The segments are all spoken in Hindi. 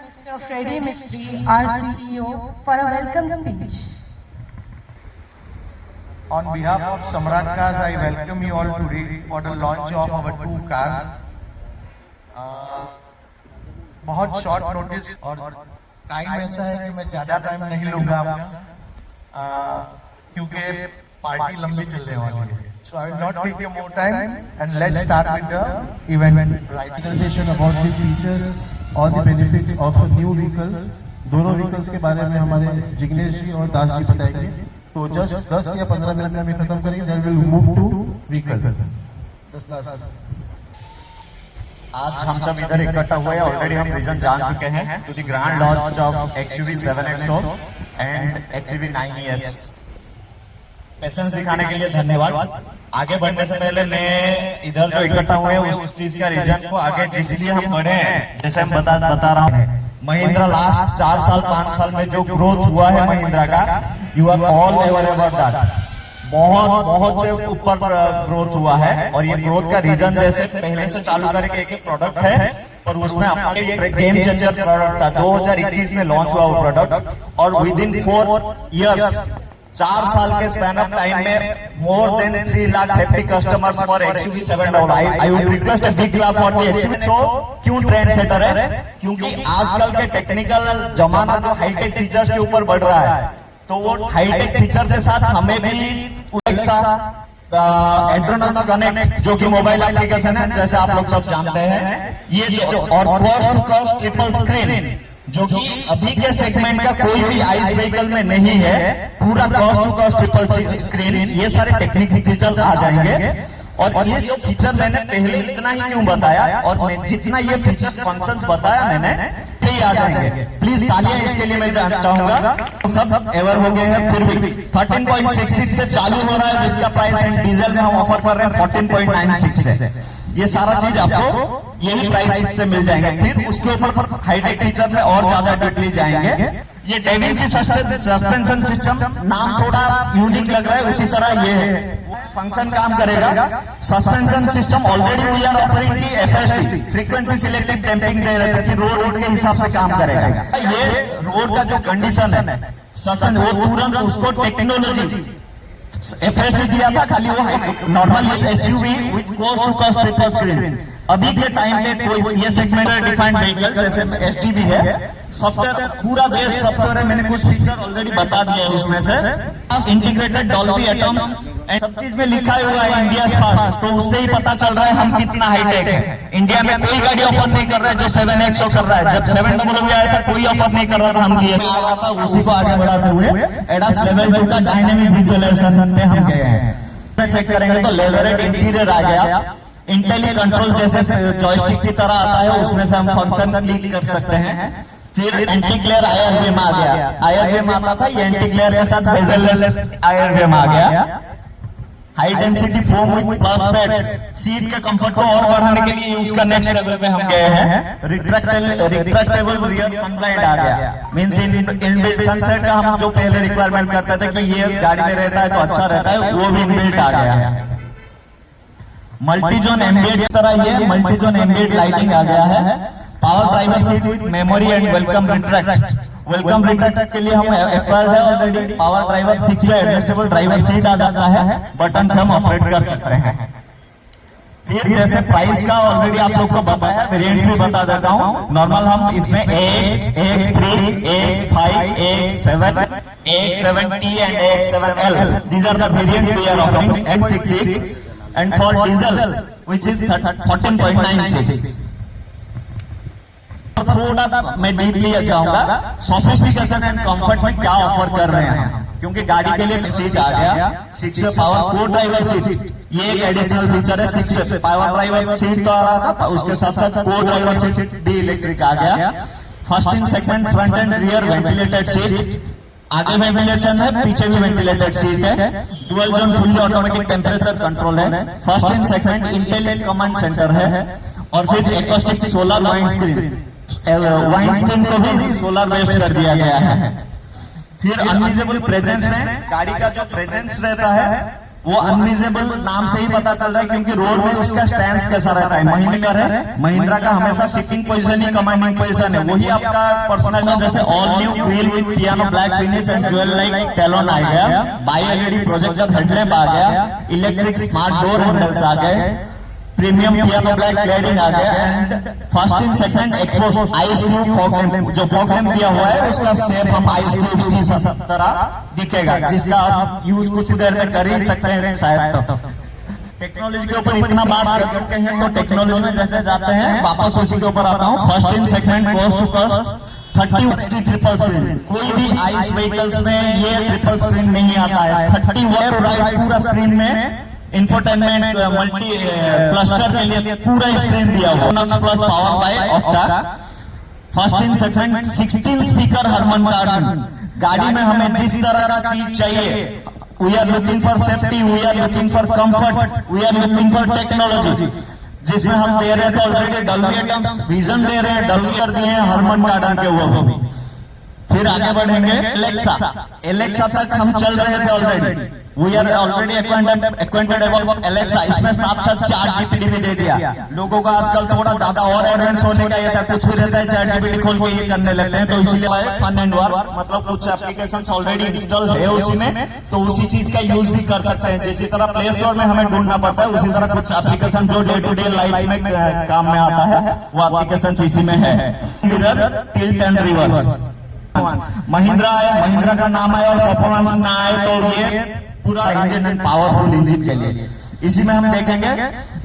Mr. Freddie Mistry, our CEO, for a welcome speech. On behalf of Samrat Cars, I welcome you all today for the launch of our two cars. बहुत शॉर्ट नोटिस और टाइम ऐसा है कि मैं ज़्यादा टाइम नहीं लूँगा आपका क्योंकि पार्टी लंबी चलने वाली है. So I will not take you more time and let's start with the event. Presentation about the features और the benefits of new vehicles. दोनों व्हीकल्स के बारे में हमारे जिग्नेश जी और दास जी बताएंगे. तो जस्ट 10 या 15 मिनट में हमें खत्म करेंगे. Then we'll move to vehicle. आज हम सब इधर इकट्ठा हुए हैं. ऑलरेडी हम रीजन जान चुके हैं to the grand launch of XUV 7XO and XUV 9ES. Patience दिखाने के लिए धन्यवाद. आगे बढ़ने से पहले मैं इधर जो इकट्ठा हुए हैं उस चीज का रीजन को आगे जिसलिए हम बढ़े हैं, जैसे हम बता रहा हूँ, महिंद्रा लास्ट 4 साल 5 साल में जो ग्रोथ हुआ है महिंद्रा का, you are all aware about that. बहुत से ऊपर ग्रोथ हुआ है. और ये ग्रोथ का रीजन जैसे पहले से चालू करके एक प्रोडक्ट है और उसमें अपने गेम चेंजर प्रोडक्ट था. 2021 में लॉन्च हुआ वो प्रोडक्ट और विद इन 4 इयर्स 4 साल के स्पैन ऑफ टाइम में more than 3 lakh happy customers for XUV 700. I would request a big clap for the XUV. सो क्यों ट्रेंड सेटर है? क्योंकि आजकल के टेक्निकल जमाना जो हाईटेक फीचर्स के ऊपर बढ़ रहा है, तो वो हाईटेक फीचर के साथ हमें भी एड्रोनॉक्स कनेक्ट जो कि मोबाइल एप्लीकेशन है, जैसे आप लोग सब जानते हैं, ये जो और coast to coast triple screen जो कि अभी के सेगमेंट का कोई भी आइस व्हीकल में नहीं है, पूरा coast to coast triple screen, ये सारे टेक्निकल फीचर्स आ जाएंगे. और ये जो फीचर मैंने पहले इतना ही क्यों बताया, और जितना ये फीचर्स फंक्शंस बताया मैंने यही आ जाएंगे. प्लीज तालियां इसके लिए मैं चाहूंगा. सब एवर हो गए हैं, फिर भी 13.66 से चालू हो रहा है, जिसका प्राइस है डीजल में हम ऑफर कर रहे हैं 14.96 से. ये सारा चीज आपको यही प्राइस से मिल जाएंगे. फिर उसके ऊपर हाईटेक फीचर में और ज्यादा डिटेल जाएंगे. ये डेविंसी सस्पेंशन सिस्टम नाम थोड़ा यूनिक लग रहा है, उसी तरह ये फंक्शन काम करेगा. Suspension system already we are offering की FSD फ्रीक्वेंसी सिलेक्टिव डैम्पिंग दे रहे थे कि रोड के हिसाब से काम करेगा. ये रोड का जो कंडीशन है सस्पेंशन, वो तुरंत उसको टेक्नोलॉजी FSD दिया था, खाली वो normal SUV with coast to coast triple screen. अभी के टाइम में कोई ये सेगमेंट डिफाइंड व्हीकल जैसे SDV है, सॉफ्टवेयर पूरा बेस सॉफ्टवेयर है. मैंने कुछ फीचर ऑलरेडी बता दिया है उसमें से. इंटीग्रेटेड डॉल्बी एटम सब चीज में लिखा हुआ है इंडिया फास्ट, तो उससे ही पता चल रहा है हम कितना हाईटेक है. इंडिया में कोई गाड़ी ऑफर नहीं कर रहा है जो 7XO कर रहा है. जब 700 आया था कोई ऑफर नहीं कर रहा था, हम किए था. उसी को आगे बढ़ाते हुए एडास लेवल 2 का डायनेमिक विजुअलाइजेशन में हम गए हैं. चेक करेंगे तो लेवरेट इंटीरियर आ गया. इंटेली कंट्रोल जैसे जॉयस्टिक की तरह आता है, उसमें से हम फंक्शन क्लिक कर सकते हैं. फिर एंटी ग्लेयर आयरवेम आ गया. आयरवेम आता था, ये एंटी ग्लेयर के साथ बेजललेस आयरवेम आ गया. High density foam with plus pads, seat के कंफर्ट को और बढ़ाने के लिए उसका नेक्स्ट लेवल पे हम गए हैं. रिट्रैक्टेबल रियर सनलाइट आ गया. मींस इनबिल्ट सनसेट का हम जो पहले रिक्वायरमेंट करते थे कि ये गाड़ी में रहता है तो अच्छा रहता है, वो भी इनबिल्ट आ गया. मल्टी जोन एम्बिएंट की तरह ये मल्टी जोन एम्बिएंट लाइटिंग आ गया है. Power driver seat with memory and welcome retract. Welcome retract के लिए हम एक्वायर्ड है already. Power driver 6 way adjustable driver seat आ जाता है, बटन से हम ऑपरेट कर सकते हैं. फिर जैसे प्राइस का ऑलरेडी आप लोग को बताया, वेरिएंट्स भी बता देता हूँ. नॉर्मल हम इसमें AX, AX3, AX5, AX7, AX7T and AX7L, these are the variants we are offering, and 66. And for diesel, which is 14.96. थोड़ा मैं डीपली जाऊंगा सोफिस्टिकेशन एंड कंफर्ट में क्या ऑफर कर रहे हैं, क्योंकि गाड़ी के लिए सीट आ गया 6 वे पावर को ड्राइवर सीट. ये एक एडिशनल फीचर है. 6 वे पावर ड्राइवर सीट तो आ रहा था, उसके साथ साथ को ड्राइवर सीट भी इलेक्ट्रिक आ गया. First in segment front and rear ventilated seat. आगे वेंटिलेशन है, पीछे भी वेंटिलेटेड सीट है. Dual zone fully automatic temperature control है. First in segment intelligent command centre है. और फिर acoustic solar windscreen, windscreen को भी सोलर बेस्ड कर दिया गया है. फिर अनविजिबल प्रेजेंस में गाड़ी का जो प्रेजेंस रहता है वो अनविजिबल नाम से ही पता चल रहा है, क्योंकि रोड में उसका स्टैंड कैसा रहता है। महिंद्रा का हमेशा सिटिंग पोजीशन ही कमांडिंग पोजीशन है, वही आपका पर्सनल में। जैसे all new grille with piano black finish and jewel like talon आ गया, बाई एलईडी प्रोजेक्टर हेडलैम्प आ गया, इलेक्ट्रिक स्मार्ट डोर हैंडल्स आ गए, प्रीमियम पियानो ब्लैक क्लैडिंग आ गया, and first in segment expose ice cube fog lamp. जो फॉग लैंप दिया हुआ है उसका शेप हम आइस क्यूब की तरह दिखेगा, जिसका आप यूज कुछ देर में कर ही सकते हैं शायद। तो टेक्नोलॉजी के ऊपर इतना बात करते हैं, तो टेक्नोलॉजी में जैसे जाते हैं वापस उसी के ऊपर आता हूँ। First in segment coast to coast 30 triple screen. कोई भी आइस व्हीकल्स में ये ट्रिपल स्क्रीन नहीं आता है। 30 वाट राइट पूरा स्क्रीन में इंफोटेनमेंट मल्टी क्लस्टर के लिए पूरा स्क्रीन दिया हुआ plus power by octa. First in segment 16 speaker Harman Kardon. गाड़ी में हमें जिस तरह का चीज चाहिए, we are looking for safety, we are looking for comfort, we are looking for technology, जिसमें हम दे रहे थे ऑलरेडी डॉल्बी एटमॉस विजन दे रहे हैं, डॉल्बी कर दिए हैं हरमन कार्डन के ऊपर। फिर आगे बढ़ेंगे एलेक्सा तक हम चल रहे थे already. We are already acquainted about Alexa. इसमें साथ चैट जीपीटी भी दे दिया। लोगों का आजकल थोड़ा ज्यादा और एडवांस होने का ये था, कुछ भी रहता है चैट जीपीटी खोल के ये करने लगते हैं, तो इसीलिए फन एंड वर्क मतलब कुछ एप्लीकेशंस ऑलरेडी इंस्टॉल है उसी में, तो उसी चीज का यूज भी कर सकते हैं। जिस तरह प्ले स्टोर में हमें ढूंढना पड़ता है, उसी तरह कुछ एप्लीकेशन जो डे टू डे लाइफ में काम में आता है वो एप्लीकेशन इसी में है। Mirror tilt and reverse. Mahindra आया, महिंद्रा का नाम आया और परफॉर्मेंस ना आए तो ये पूरा इंजन एंड पावरफुल इंजन के लिए। इसी में हम देखेंगे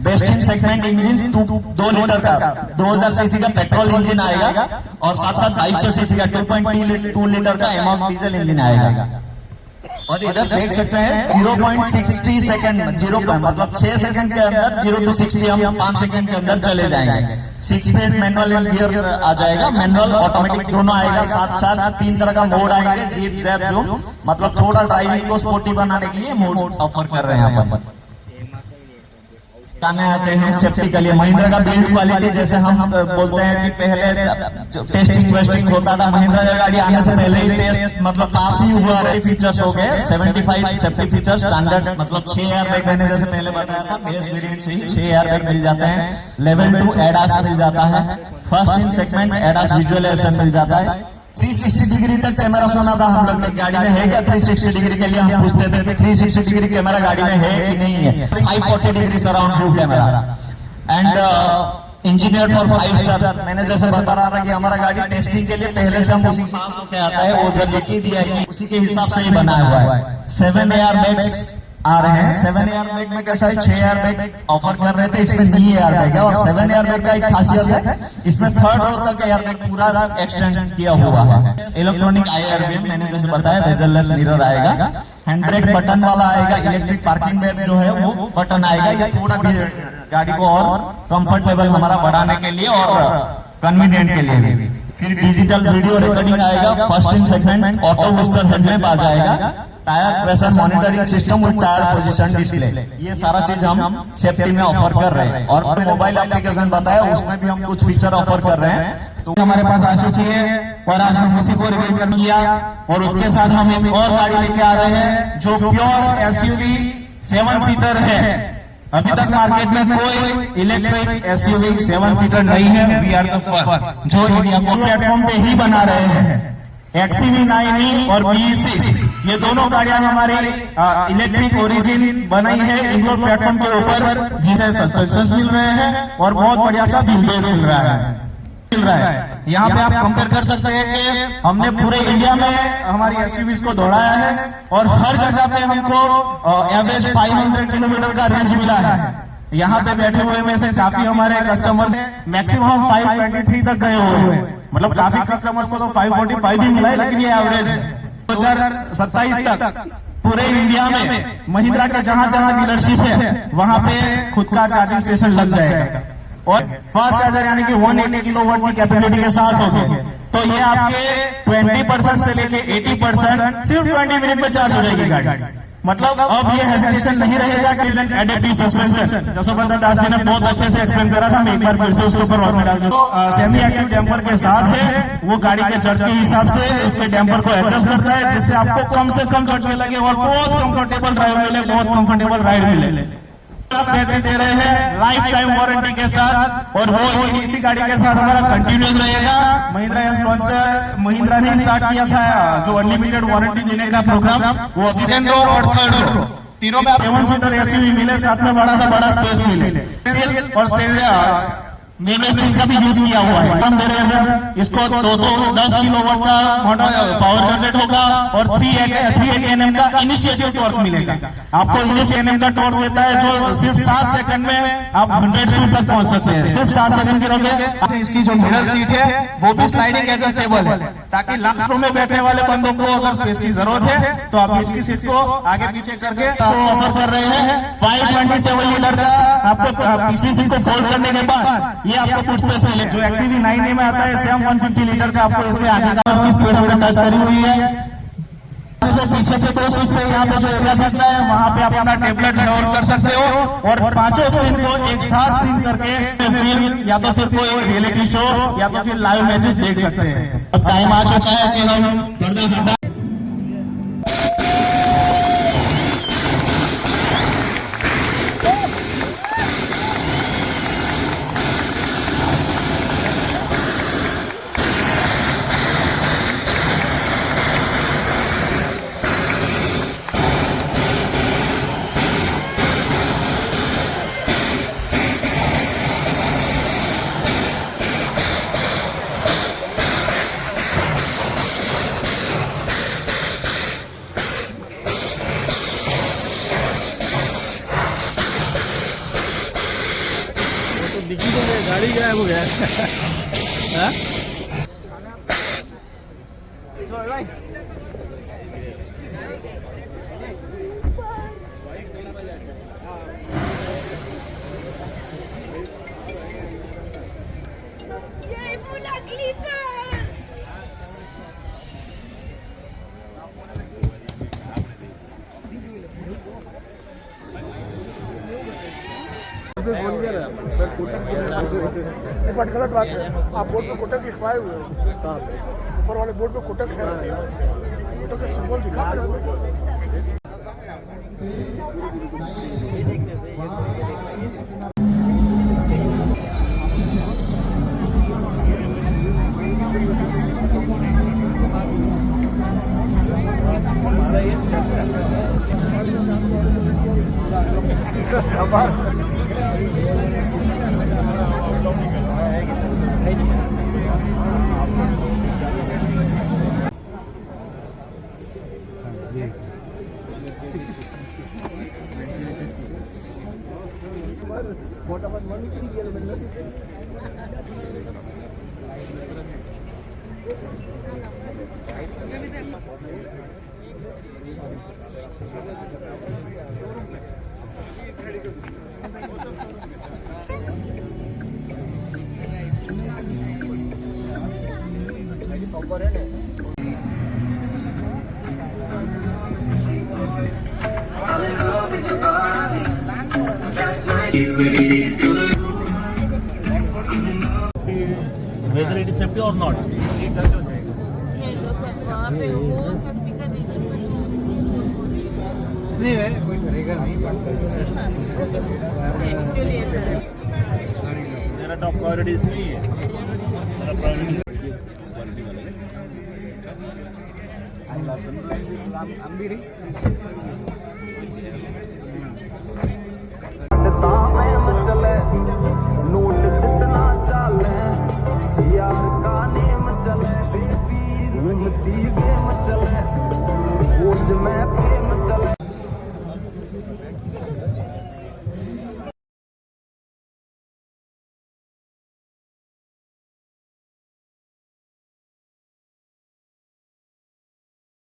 best in segment engine 2 litre का 2000 सीसी का पेट्रोल इंजन आएगा, और साथ 2200 सीसी का 2.2 लीटर का एमॉक डीजल इंजन आएगा। और इधर देख सकते हैं 0.60 सेकंड, मतलब 6 सेकंड के अंदर 0 to 60 हम 5 सेकंड के अंदर चले जाएंगे। 6 स्पीड मैनुअल गियर आ जाएगा, मैनुअल ऑटोमेटिक दोनों आएगा। साथ 3 तरह का मोड आएंगे, जीप जैप, जो मतलब थोड़ा ड्राइविंग को स्पोर्टी बनाने के लिए मोड ऑफर कर रहे हैं अपन। आते हैं सेफ्टी के लिए महिंद्रा का बिल्ड क्वालिटी। जैसे हम बोलते हैं कि पहले टेस्टिंग वेस्टिंग होता था, महिंद्रा का गाड़ी आने से पहले ही टेस्ट मतलब पास ही हुआ है। फीचर्स हो गए 75 सेफ्टी फीचर्स स्टैंडर्ड, मतलब 6 एयर बैग मैंने जैसे पहले बताया था, बेस वेरिएंट से ही 6 एयर बैग मिल जाते हैं। लेवल 2 एडास मिल जाता है। First in segment ADAS visualisation मिल जाता है। 360 डिग्री तक कैमरा सुना था हम लोग ने, गाड़ी में है क्या 360 डिग्री के लिए हम पूछते थे कि 360 डिग्री कैमरा गाड़ी में है कि नहीं है। 540 degree surround view camera and engineer for 5 star. मैंने जैसे बता रहा था कि हमारा गाड़ी टेस्टिंग के लिए पहले से हम उसी पास होके आता है, वो उधर लिख ही दिया है, उसी के हिसाब से ही बनाया हुआ है। 7 एयर बैग्स आ रहे हैं। 7 एयर बैग में कैसा है, 6 एयर बैग ऑफर कर रहे थे, इसमें 9 एयर बैग है। और 7 एयर बैग का एक खासियत है, इसमें 3rd रो तक एयर बैग पूरा एक्सटेंड किया हुआ है। इलेक्ट्रॉनिक IRBM मैंने जैसे बताया, बेजललेस मिरर आएगा, हैंड ब्रेक बटन वाला आएगा, इलेक्ट्रिक पार्किंग ब्रेक जो है वो बटन आएगा। ये थोड़ा भी गाड़ी को और कंफर्टेबल हमारा बढ़ाने के लिए और कन्वीनियंट के लिए भी। फिर डिजिटल वीडियो रिकॉर्डिंग आएगा। First in segment auto booster headlamp आ जाएगा। Tyre pressure monitoring system with tyre position display, ये सारा चीज हम सेफ्टी में ऑफर कर रहे हैं। और मोबाइल एप्लीकेशन बताया, उसमें भी हम कुछ फीचर ऑफर कर रहे हैं। तो हमारे पास आ चुकी है और आज हम उसी को रिव्यू कर किया, और उसके साथ हम एक और गाड़ी लेके आ रहे हैं जो प्योर SUV 7 सीटर है। अभी तक मार्केट में कोई इलेक्ट्रिक SUV 7 सीटर नहीं है। वी आर द फर्स्ट जो इंडिया को प्लेटफॉर्म पे ही बना रहे हैं। XCV9E और BE6 ये दोनों गाड़ियां हमारी इलेक्ट्रिक ओरिजिन बनाई है इंडोर प्लेटफॉर्म के ऊपर, जिसे सस्पेंशन मिल रहे हैं और बहुत बढ़िया सा व्हील बेस मिल रहा है। यहाँ पे आप कंपेयर कर सकते हैं कि हमने पूरे इंडिया में हमारी SUVs को दौड़ाया है और हर जगह पे हमको एवरेज 500 किलोमीटर का रेंज मिला है। यहाँ पे बैठे हुए में से काफी हमारे कस्टमर्स मैक्सिमम 523 तक गए हुए हैं, मतलब काफी कस्टमर्स को तो 545 भी मिला है, लेकिन ये एवरेज है। 2027 तक पूरे इंडिया में महिंद्रा के जहां जहां डीलरशिप है वहां पे खुद का चार्जिंग स्टेशन लग जाएगा, और फास्ट चार्जर यानी कि 180 किलोवाट की कैपेसिटी के साथ होंगे। तो ये आपके 20% से लेके 80% सिर्फ 20 मिनट में चार्ज हो जाएगी गाड़ी। मतलब अब ये हेजिटेशन नहीं रहेगा कि एडेप्टिव सस्पेंशन, जसोबंदर दास जी ने बहुत अच्छे से एक्सप्लेन करा था, मैं एक बार फिर से उसके ऊपर रोशनी डाल दूं। सेमी एक्टिव डैम्पर के साथ है, वो गाड़ी के चढ़ के हिसाब से उसके डैम्पर को एडजस्ट करता है, जिससे आपको कम से कम झटके लगे और बहुत कंफर्टेबल ड्राइव मिले, बहुत कंफर्टेबल राइड मिले। बैटरी दे रहे हैं लाइफ टाइम वारंटी के साथ, और वो इसी गाड़ी के साथ हमारा कंटिन्यूस रहेगा। महिंद्रा ने स्टार्ट किया था जो अनलिमिटेड वारंटी देने का प्रोग्राम, वो अभी सेकंड रो और थर्ड रो तीनों में 7 सीटर एसयूवी मिले, साथ में बड़ा सा बड़ा स्पेस मिले, स्टील और स्टेनलेस स्टील का भी यूज किया हुआ है। हम दे रहे हैं सर इसको 210 किलोवाट का पावर जनरेट होगा और 380 Nm का इनिशिएटिव टॉर्क मिलेगा। आपको इनिशिएटिव Nm का टॉर्क देता है जो सिर्फ 7 सेकंड में आप 100 स्पीड तक पहुंच सकते हैं, सिर्फ 7 सेकंड गिरोगे। इसकी जो मिडल सीट है वो भी स्लाइडिंग एडजस्टेबल है, ताकि लास्ट रो में बैठने वाले बंदों को अगर स्पेस की जरूरत है तो आप बीच की सीट को आगे पीछे करके आपको ऑफर कर रहे हैं 527 लीटर का। आपको पिछली सीट को फोल्ड करने के बाद ये आपको बूट स्पेस मिले, जो XCV 9A में आता है सेम 150 लीटर का आपको इसमें आगे का उसकी स्पीड हमने टच करी हुई है। जो पीछे से 2 सीट पे यहाँ पे जो एरिया दिख रहा है वहाँ पे आप अपना टेबलेट ऑन कर सकते हो और 5 स्क्रीन को एक साथ सीन करके फिल्म या तो फिर कोई रियलिटी शो या तो फिर लाइव मैचेस देख सकते हैं। अब टाइम आ चुका है कि हम पर्दा हटा गाड़ी गायब हो गया। बट गलत बात है, आप बोर्ड पे कोटक लिखवाए हुए हो, ऊपर वाले बोर्ड पे कोटक है, कोटक का सिंबल दिखा whether it is safety or not. नहीं है, कोई करेगा नहीं, मेरा टॉप प्रायोरिटी इसमें ही है, मेरा प्रायोरिटी नोट जितना चले यार का नेम चले बेबी गेम चले वो मैं